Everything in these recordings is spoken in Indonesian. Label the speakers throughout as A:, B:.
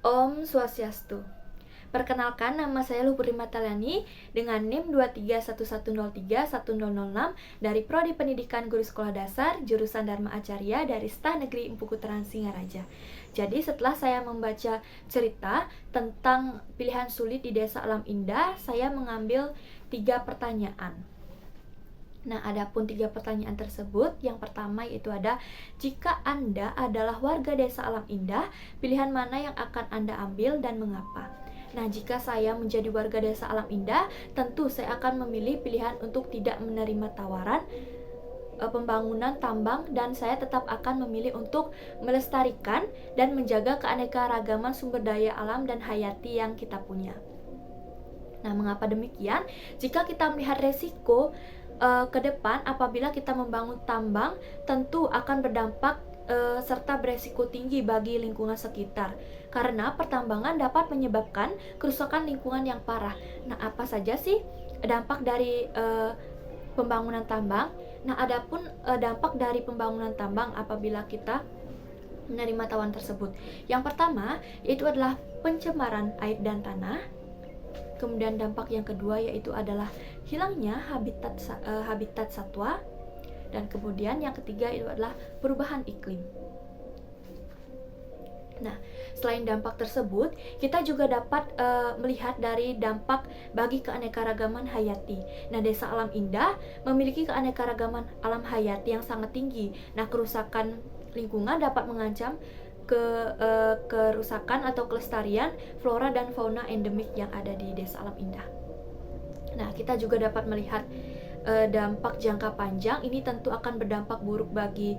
A: Om Swastiastu. Perkenalkan, nama saya Luhur Rimataliani dengan NIM 2311031006 dari Prodi Pendidikan Guru Sekolah Dasar jurusan Dharma Acarya dari Stah Negeri Empu Kutaran Singaraja. Jadi setelah saya membaca cerita tentang pilihan sulit di Desa Alam Indah, saya mengambil 3 pertanyaan. Nah, adapun 3 pertanyaan tersebut, yang pertama yaitu ada, jika Anda adalah warga Desa Alam Indah, pilihan mana yang akan Anda ambil dan mengapa? Nah, jika saya menjadi warga Desa Alam Indah, tentu saya akan memilih pilihan untuk tidak menerima tawaran pembangunan tambang, dan saya tetap akan memilih untuk melestarikan dan menjaga keanekaragaman sumber daya alam dan hayati yang kita punya. Nah, mengapa demikian? Jika kita melihat resiko ke depan apabila kita membangun tambang, tentu akan berdampak serta beresiko tinggi bagi lingkungan sekitar, karena pertambangan dapat menyebabkan kerusakan lingkungan yang parah. Nah, apa saja sih dampak dari pembangunan tambang? Nah, adapun dampak dari pembangunan tambang apabila kita menerima tawaran tersebut, yang pertama yaitu adalah pencemaran air dan tanah. Kemudian dampak yang kedua yaitu adalah hilangnya habitat satwa, dan kemudian yang ketiga itu adalah perubahan iklim. Nah, selain dampak tersebut, kita juga dapat melihat dari dampak bagi keanekaragaman hayati. Nah, Desa Alam Indah memiliki keanekaragaman alam hayati yang sangat tinggi. Nah, kerusakan lingkungan dapat mengancam kerusakan atau kelestarian flora dan fauna endemik yang ada di Desa Alam Indah. Nah, kita juga dapat melihat dampak jangka panjang. Ini tentu akan berdampak buruk bagi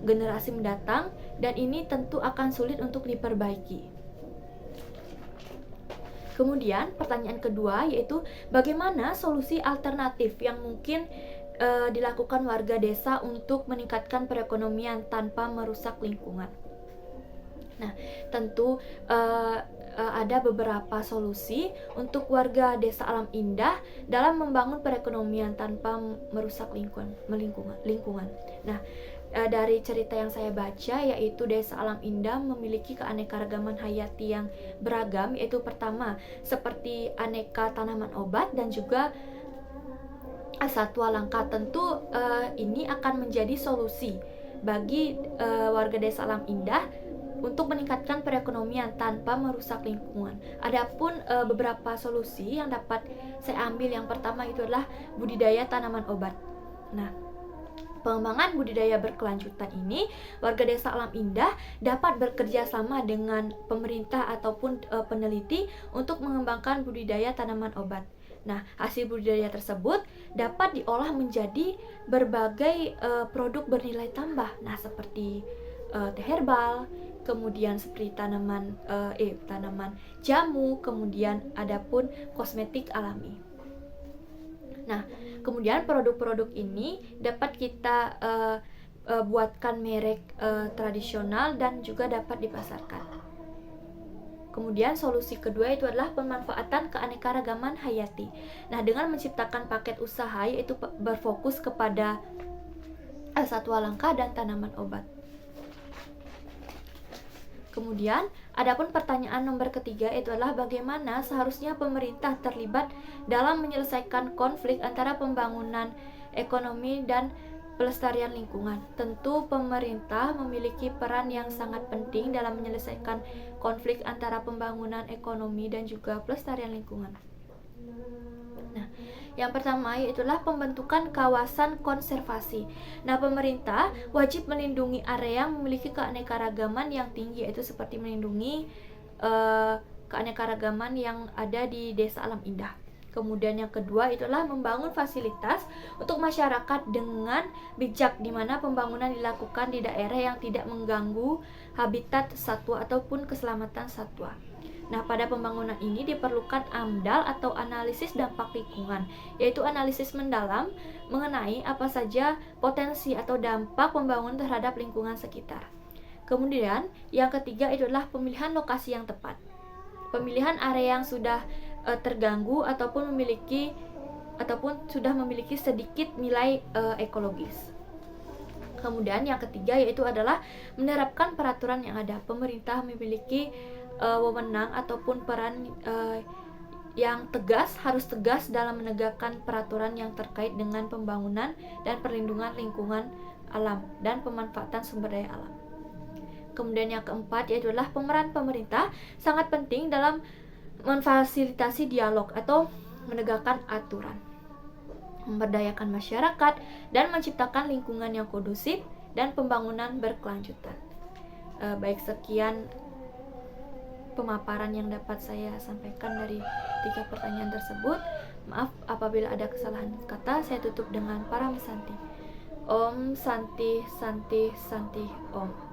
A: generasi mendatang, dan ini tentu akan sulit untuk diperbaiki. Kemudian pertanyaan kedua yaitu, bagaimana solusi alternatif yang mungkin dilakukan warga desa untuk meningkatkan perekonomian tanpa merusak lingkungan? Nah, tentu ada beberapa solusi untuk warga Desa Alam Indah dalam membangun perekonomian tanpa merusak lingkungan. Nah, dari cerita yang saya baca, yaitu Desa Alam Indah memiliki keanekaragaman hayati yang beragam, yaitu pertama seperti aneka tanaman obat dan juga satwa langka. Tentu ini akan menjadi solusi bagi warga Desa Alam Indah untuk meningkatkan perekonomian tanpa merusak lingkungan. Adapun beberapa solusi yang dapat saya ambil, yang pertama itu adalah budidaya tanaman obat. Nah, pengembangan budidaya berkelanjutan ini, warga Desa Alam Indah dapat bekerja sama dengan pemerintah ataupun peneliti untuk mengembangkan budidaya tanaman obat. Nah, hasil budidaya tersebut dapat diolah menjadi berbagai produk bernilai tambah. Nah, seperti teh herbal, kemudian seperti tanaman jamu, kemudian adapun kosmetik alami. Nah, kemudian produk-produk ini dapat kita buatkan merek tradisional dan juga dapat dipasarkan. Kemudian solusi kedua itu adalah pemanfaatan keanekaragaman hayati. Nah, dengan menciptakan paket usaha yaitu berfokus kepada satwa langka dan tanaman obat. Kemudian, adapun pertanyaan nomor ketiga itu adalah, bagaimana seharusnya pemerintah terlibat dalam menyelesaikan konflik antara pembangunan ekonomi dan pelestarian lingkungan. Tentu pemerintah memiliki peran yang sangat penting dalam menyelesaikan konflik antara pembangunan ekonomi dan juga pelestarian lingkungan. Nah, yang pertama yaitulah pembentukan kawasan konservasi. Nah, pemerintah wajib melindungi area yang memiliki keanekaragaman yang tinggi, yaitu seperti melindungi keanekaragaman yang ada di Desa Alam Indah. Kemudian yang kedua itulah membangun fasilitas untuk masyarakat dengan bijak, di mana pembangunan dilakukan di daerah yang tidak mengganggu habitat satwa ataupun keselamatan satwa. Nah, pada pembangunan ini diperlukan AMDAL atau analisis dampak lingkungan, yaitu analisis mendalam mengenai apa saja potensi atau dampak pembangunan terhadap lingkungan sekitar. Kemudian, yang ketiga itu adalah pemilihan lokasi yang tepat. Pemilihan area yang sudah terganggu ataupun sudah memiliki sedikit nilai ekologis. Kemudian yang ketiga yaitu adalah menerapkan peraturan yang ada. Pemerintah memiliki wewenang ataupun peran yang harus tegas dalam menegakkan peraturan yang terkait dengan pembangunan dan perlindungan lingkungan alam dan pemanfaatan sumber daya alam. Kemudian yang keempat yaitu adalah pemeran pemerintah sangat penting dalam memfasilitasi dialog atau menegakkan aturan, memberdayakan masyarakat, dan menciptakan lingkungan yang kondusif dan pembangunan berkelanjutan. Baik, sekian pemaparan yang dapat saya sampaikan dari 3 pertanyaan tersebut. Maaf apabila ada kesalahan kata. Saya tutup dengan Paramasanti. Om Santi Santi Santi Om.